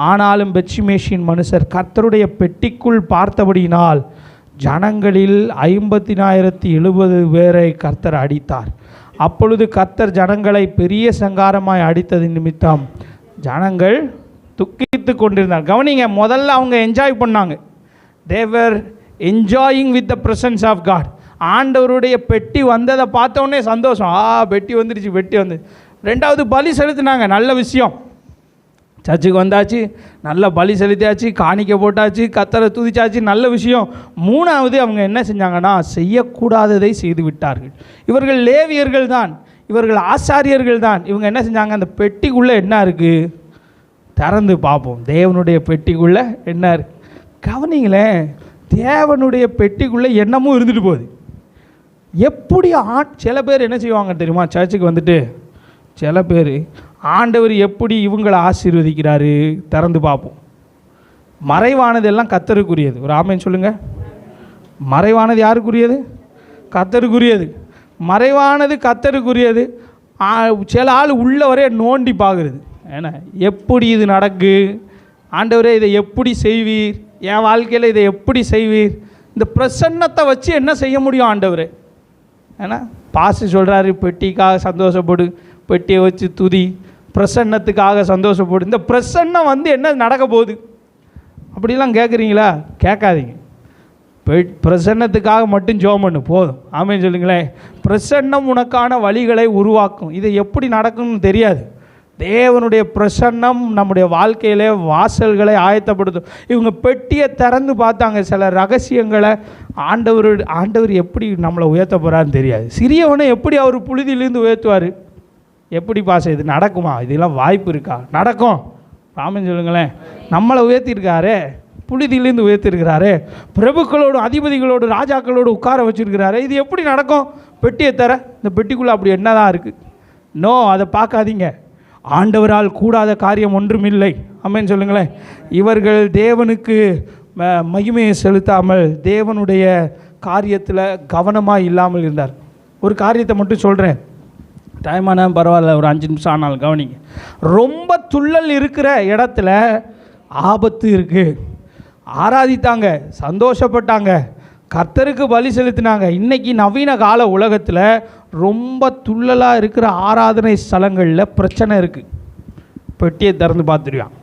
ஆனாலும் பெத்ஷிமேஷின் மனுஷர் கர்த்தருடைய பெட்டிக்குள் பார்த்தபடியினால் ஜனங்களில் 50,070 பேரை கர்த்தர் அடித்தார். அப்பொழுது கர்த்தர் ஜனங்களை பெரிய சங்காரமாய் அடித்தது நிமித்தம் ஜனங்கள் துக்கித்து கொண்டிருந்தார். கவனிங்க, முதல்ல அவங்க என்ஜாய் பண்ணாங்க. they were enjoying with the presence of God. ஆண்டவருடைய பெட்டி வந்ததை பார்த்தோன்னே சந்தோஷம். பெட்டி வந்துடுச்சு, பெட்டி வந்து. 2வது பலி செலுத்தினாங்க. நல்ல விஷயம். சர்ச்சுக்கு வந்தாச்சு, நல்ல பலி செலுத்தியாச்சு, காணிக்க போட்டாச்சு, கர்த்தரை துதிச்சாச்சு, நல்ல விஷயம். 3வது அவங்க என்ன செஞ்சாங்கன்னா, செய்யக்கூடாததை செய்து விட்டார்கள். இவர்கள் லேவியர்கள் தான், இவர்கள் ஆசாரியர்கள் தான். இவங்க என்ன செஞ்சாங்க? அந்த பெட்டிக்குள்ளே என்ன இருக்குது? திறந்து பார்ப்போம். தேவனுடைய பெட்டிக்குள்ளே என்ன இருக்குது? கவனிங்களேன், தேவனுடைய பெட்டிக்குள்ளே என்னமும் இருந்துட்டு போகுது. எப்படி சில பேர் என்ன செய்வாங்க தெரியுமா? சர்ச்சுக்கு வந்துட்டு சில பேர் ஆண்டவர் எப்படி இவங்களை ஆசீர்வதிக்கிறாரு திறந்து பார்ப்போம். மறைவானது எல்லாம் கர்த்தருக்குரியது. ஒரு ஆமேன்னு சொல்லுங்கள். மறைவானது யாருக்குரியது? கர்த்தருக்குரியது. மறைவானது கர்த்தருக்குரியது. சில ஆள் உள்ளவரே நோண்டி பார்க்குறது. ஏன்னா எப்படி இது நடக்கு? ஆண்டவரே இதை எப்படி செய்வீர்? என் வாழ்க்கையில் இதை எப்படி செய்வீர்? இந்த பிரசன்னத்தை வச்சு என்ன செய்ய முடியும் ஆண்டவரே? ஏன்னா பாசு சொல்கிறாரு, பெட்டிக்காக சந்தோஷப்படு, பெட்டியை வச்சு துதி, பிரசன்னத்துக்காக சந்தோஷப்படு. இந்த பிரசன்னம் வந்து என்ன நடக்க போகுது? அப்படிலாம் கேட்குறீங்களா? கேட்காதீங்க. பிரசன்னத்துக்காக மட்டும் ஜெபம் பண்ணு போதும். ஆமென் சொல்லுங்களேன். பிரசன்னம் உனக்கான வழிகளை உருவாக்கும். இது எப்படி நடக்கும்னு தெரியாது. தேவனுடைய பிரசன்னம் நம்முடைய வாழ்க்கையிலே வாசல்களை ஆயத்தப்படுத்தும். இவங்க பெட்டியை திறந்து பார்த்தாங்க. சில ரகசியங்களை ஆண்டவர் எப்படி நம்மளை உயர்த்த போகிறான்னு தெரியாது. சிறியவனை எப்படி அவர் புழுதியிலேருந்து உயர்த்துவார்? எப்படி பாச இது நடக்குமா? இதெல்லாம் வாய்ப்பு இருக்கா? நடக்கும். ஆமென் சொல்லுங்களேன். நம்மளை உயர்த்திருக்காரே, புழுதியிலேருந்து உயர்த்திருக்கிறாரே, பிரபுக்களோடு அதிபதிகளோடு ராஜாக்களோடு உட்கார வச்சுருக்கிறாரு. இது எப்படி நடக்கும்? பெட்டியை தர, இந்த பெட்டிக்குள்ளே அப்படி என்ன தான் இருக்குது? நோ, அதை பார்க்காதீங்க. ஆண்டவரால் கூடாத காரியம் ஒன்றுமில்லை. ஆமென் சொல்லுங்களேன். இவர்கள் தேவனுக்கு மகிமையை செலுத்தாமல் தேவனுடைய காரியத்தில் கவனமாக இல்லாமல் இருந்தார். ஒரு காரியத்தை மட்டும் சொல்கிறேன். டைம் ஆனால் பரவாயில்ல, ஒரு 5 நிமிஷம் ஆனாலும் கவனிங்க. ரொம்ப துள்ளல் இருக்கிற இடத்துல ஆபத்து இருக்குது. ஆராதித்தாங்க, சந்தோஷப்பட்டாங்க, கர்த்தருக்கு பலி செலுத்தினாங்க. இன்றைக்கி நவீன கால உலகத்தில் ரொம்ப துள்ளலாக இருக்கிற ஆராதனை ஸ்தலங்களில் பிரச்சனை இருக்குது. பெட்டியை திறந்து பார்த்துருவான்,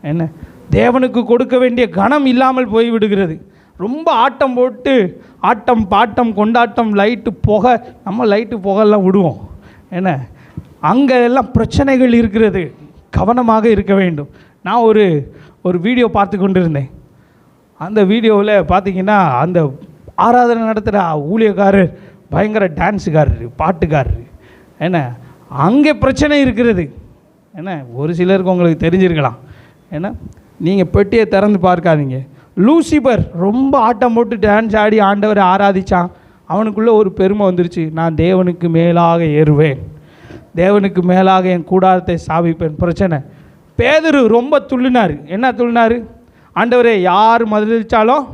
என்ன தேவனுக்கு கொடுக்க வேண்டிய கனம் இல்லாமல் போய் விடுகிறது. ரொம்ப ஆட்டம் போட்டு ஆட்டம் பாட்டம் கொண்டாட்டம், லைட்டு புகை, நம்ம லைட்டு புகையெல்லாம் விடுவோம், என்ன அங்கே எல்லாம் பிரச்சனைகள் இருக்கிறது. கவனமாக இருக்க வேண்டும். நான் ஒரு வீடியோ பார்த்து கொண்டிருந்தேன். அந்த வீடியோவில் பார்த்தீங்கன்னா அந்த ஆராதனை நடத்துகிற ஊழியக்காரர் பயங்கர டான்ஸுக்காரரு, பாட்டுக்காரரு, என்ன அங்கே பிரச்சனை இருக்கிறது. என்ன ஒரு சிலருக்கு உங்களுக்கு தெரிஞ்சிருக்கலாம். ஏன்னா நீங்கள் பெட்டியை திறந்து பார்க்காதீங்க. லூசிபர் ரொம்ப ஆட்டம் போட்டு டான்ஸ் ஆடி ஆண்டவரை ஆராதித்தான். அவனுக்குள்ளே ஒரு பெருமை வந்துருச்சு, நான் தேவனுக்கு மேலாக ஏறுவேன், தேவனுக்கு மேலாக என் கூடாரத்தை ஸ்தாபிப்பேன். பிரச்சனை. பேதுரு ரொம்ப துள்ளினார். என்ன துள்ளினார்? ஆண்டவரே, யார் மறுதளித்தாலும்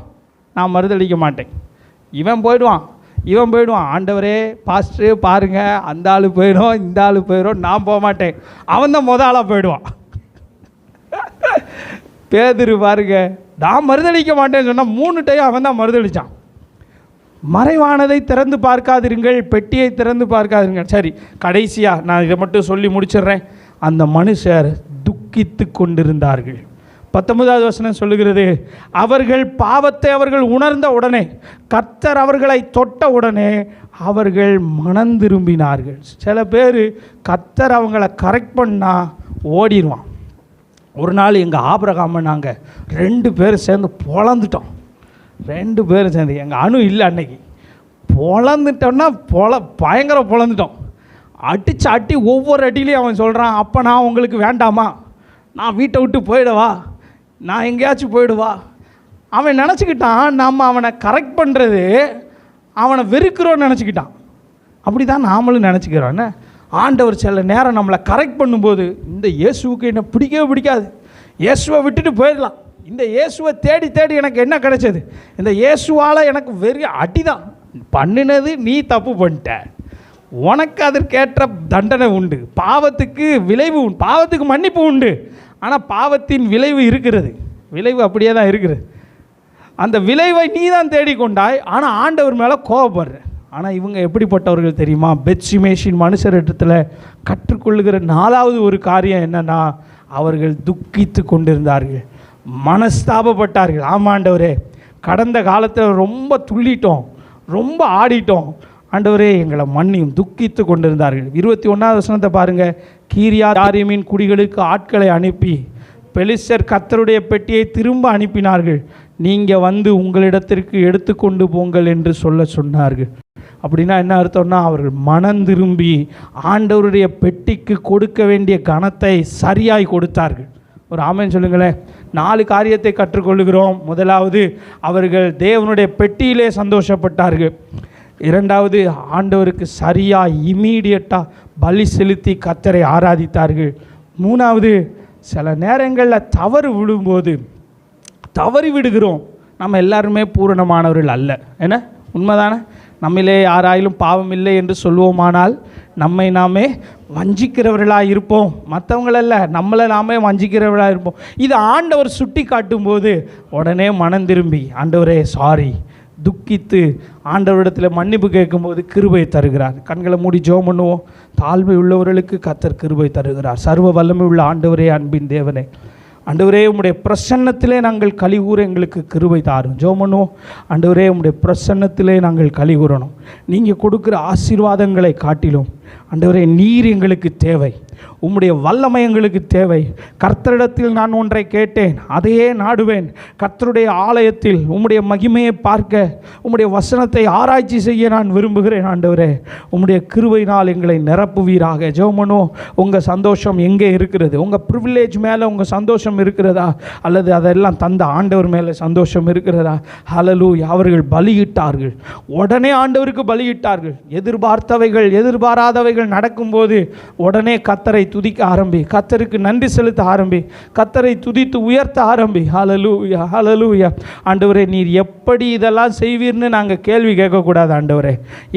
நான் மறுதளிக்க மாட்டேன். இவன் போயிடுவான். ஆண்டவரே பாஸ்டரே பாருங்கள், அந்த ஆள் போயிடும், இந்த ஆள் போயிடும், நான் போக மாட்டேன். அவன் தான் ஆளாக போயிடுவான். பேதுரு பாருங்க, நான் மறுதளிக்க மாட்டேன்னு சொன்னால் 3 டைம் அவன் தான் மறுதளித்தான். மறைவானதை திறந்து பார்க்காதிருங்கள், பெட்டியை திறந்து பார்க்காதிருங்கள். சரி, கடைசியாக நான் இதை மட்டும் சொல்லி முடிச்சிடுறேன். அந்த மனுஷர் துக்கித்து கொண்டிருந்தார்கள். 19வது வசனம் சொல்லுகிறது, அவர்கள் பாவத்தை அவர்கள் உணர்ந்த உடனே, கர்த்தர் அவர்களை தொட்ட உடனே அவர்கள் மனம் திரும்பினார்கள். சில பேர் கர்த்தர் அவங்கள கரெக்ட் பண்ணால் ஓடிடுவான். ஒரு நாள் எங்கள் ஆபிரகாமை நாங்கள் 2 பேர் சேர்ந்து பொழந்துட்டோம். 2 பேரும் சேர்ந்து, எங்கள் அணு இல்லை அன்னைக்கு, பொழந்துட்டோம்னா பயங்கர பொழந்துட்டோம். அடித்து அடி ஒவ்வொரு அடியிலையும் அவன் சொல்கிறான், அப்போ நான் உங்களுக்கு வேண்டாமா, நான் வீட்டை விட்டு போயிடவா, நான் எங்கேயாச்சும் போயிடுவா. அவன் நினச்சிக்கிட்டான் நம்ம அவனை கரெக்ட் பண்ணுறது அவனை வெறுக்கிறோன்னு நினச்சிக்கிட்டான். அப்படி தான் நாமளும் நினச்சிக்கிறோம். என்ன ஆண்டவர் சில நேரம் நம்மளை கரெக்ட் பண்ணும்போது, இந்த இயேசுவுக்கு என்ன பிடிக்கவே பிடிக்காது, இயேசுவை விட்டுட்டு போயிடலாம், இந்த இயேசுவை தேடி தேடி எனக்கு என்ன கிடைச்சது, இந்த இயேசுவால் எனக்கு வெறி அடி தான் பண்ணினது, நீ தப்பு பண்ணிட்ட, உனக்கு அதற்கேற்ற தண்டனை உண்டு, பாவத்துக்கு விளைவு உண்டு, பாவத்துக்கு மன்னிப்பு உண்டு, ஆனால் பாவத்தின் விளைவு இருக்கிறது, விளைவு அப்படியே தான் இருக்கிறது. அந்த விளைவை நீ தான் தேடிக்கொண்டாய், ஆனால் ஆண்டவர் மேலே கோபப்படுற. ஆனால் இவங்க எப்படிப்பட்டவர்கள் தெரியுமா? பெத்ஷிமேஷின் மனுஷரிடத்தில் கற்றுக்கொள்ளுகிற 4வது ஒரு காரியம் என்னென்னா, அவர்கள் துக்கித்து கொண்டிருந்தார்கள், மனஸ்தாபப்பட்டார்கள். ஆமாண்டவரே, கடந்த காலத்தில் ரொம்ப துள்ளிட்டோம், ரொம்ப ஆடிட்டோம், ஆண்டவரே எங்களை மன்னியும், துக்கித்து கொண்டிருந்தார்கள். 21வது வசனத்தை பாருங்கள். கீரியாத்தாரீமின் குடிகளுக்கு ஆட்களை அனுப்பி பெலிஸ்தர் கர்த்தருடைய பெட்டியை திரும்ப அனுப்பினார்கள், நீங்கள் வந்து உங்களிடத்திற்கு எடுத்துக்கொண்டு போங்கள் என்று சொன்னார்கள். அப்படின்னா என்ன அர்த்தம்னா, அவர்கள் மனம் திரும்பி ஆண்டவருடைய பெட்டிக்கு கொடுக்க வேண்டிய கனத்தை சரியாய் கொடுத்தார்கள். ஒரு ஆமென் சொல்லுங்களேன். 4 காரியத்தை கற்றுக்கொள்கிறோம். முதலாவது, அவர்கள் தேவனுடைய பெட்டியிலே சந்தோஷப்பட்டார்கள். 2வது, ஆண்டவருக்கு சரியாக இமீடியட்டாக பலி செலுத்தி கர்த்தரை ஆராதித்தார்கள். 3வது, சில நேரங்களில் தவறு விடும்போது, தவறி விடுகிறோம், நம்ம எல்லாருமே பூரணமானவர்கள் அல்ல. என்ன உண்மைதானே? நம்மிலே யாராயிலும் பாவம் இல்லை என்று சொல்வோமானால் நம்மை நாமே வஞ்சிக்கிறவர்களாக இருப்போம். மற்றவங்களல்ல, நம்மளை நாமே வஞ்சிக்கிறவர்களாக இருப்போம். இது ஆண்டவர் சுட்டி காட்டும்போது உடனே மனம் திரும்பி, ஆண்டவரே சாரி, துக்கித்து ஆண்டவரிடத்தில் மன்னிப்பு கேட்கும்போது கிருபை தருகிறார். கண்களை மூடி ஜெபம் பண்ணுவோம். தாழ்மை உள்ளவர்களுக்கு கர்த்தர் கிருபை தருகிறார். சர்வ வல்லமை உள்ள ஆண்டவரே, அன்பின் தேவனே, ஆண்டவரே உம்முடைய பிரசன்னத்திலே நாங்கள் கலிகூற எங்களுக்கு கிருபை தாரும். ஜெபம் பண்ணுவோம். ஆண்டவரே உம்முடைய பிரசன்னத்திலே நாங்கள் கலிகூறணும். நீங்கள் கொடுக்குற ஆசீர்வாதங்களை காட்டிலும் ஆண்டவரே நீர் எங்களுக்கு தேவை, உம்முடைய வல்லமை எங்களுக்கு தேவை. கர்த்தரிடத்தில் நான் ஒன்றை கேட்டேன், அதையே நாடுவேன். கர்த்தருடைய ஆலயத்தில் உம்முடைய மகிமையை பார்க்க, உம்முடைய வசனத்தை ஆராய்ச்சி செய்ய நான் விரும்புகிறேன். ஆண்டவரே உம்முடைய கிருபையினால் எங்களை நிரப்புவீராக. ஜெபம் பண்ணுவோம். உங்கள் சந்தோஷம் எங்கே இருக்கிறது? உங்கள் ப்ரிவிலேஜ் மேலே உங்கள் சந்தோஷம் இருக்கிறதா, அல்லது அதெல்லாம் தந்த ஆண்டவர் மேலே சந்தோஷம் இருக்கிறதா? ஹல்லேலூயா. அவர்கள் பலியிட்டார்கள், உடனே ஆண்டவருக்கு பலியிட்டார்கள். எதிர்பார்த்தவைகள் எதிர்பாராதவைகள் நடக்கும்போது உடனே கர்த்தர் கர்த்தரை துதிக்க ஆரம்பி, கர்த்தருக்கு நன்றி செலுத்த ஆரம்பி, கர்த்தரை துதித்து உயர்த்த ஆரம்பி. ஹல்லேலூயா, ஹல்லேலூயா. ஆண்டவரே, நீர் எப்படி இதெல்லாம் செய்வீர்னு நாங்கள் கேள்வி கேட்கக்கூடாது. ஆண்டவரே,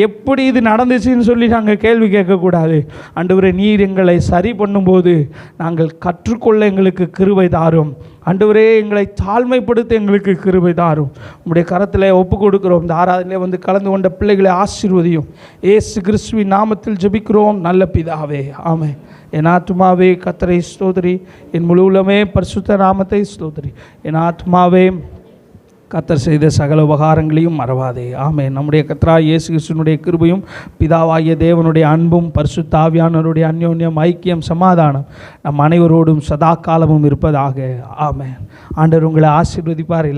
எப்படி இது நடந்துச்சுன்னு சொல்லி நாங்கள் கேள்வி கேட்கக்கூடாது. ஆண்டவரே, நீர் எங்களை சரி பண்ணும்போது நாங்கள் கற்றுக்கொள்ள எங்களுக்கு கிருபை தாரும். ஆண்டவரே, எங்களை தாழ்மைப்படுத்த எங்களுக்கு கிருபை தாரும். உம்முடைய கரத்தில் ஒப்பு கொடுக்கிறோம். இந்த ஆராதனையிலே வந்து கலந்து கொண்ட பிள்ளைகளை ஆசீர்வதியும். இயேசு கிறிஸ்துவின் நாமத்தில் ஜெபிக்கிறோம் நல்ல பிதாவே, ஆமென். என் ஆத்துமாவே கர்த்தரை ஸ்தோத்திரி, என் முழு உள்ளமே பரிசுத்த நாமத்தை ஸ்தோத்திரி. என் ஆத்துமாவே கர்த்தர் செய்த சகல உபகாரங்களையும் மறவாதே, ஆமென். நம்முடைய கர்த்தராகிய இயேசு கிறிஸ்துவினுடைய கிருபையும் பிதாவாகிய தேவனுடைய அன்பும் பரிசுத்த ஆவியானவருடைய அந்யோன்யம், ஐக்கியம், சமாதானம் நம் அனைவரோடும் சதா காலமும் இருப்பதாக, ஆமென். ஆண்டவர் உங்களை ஆசீர்வதிப்பார்.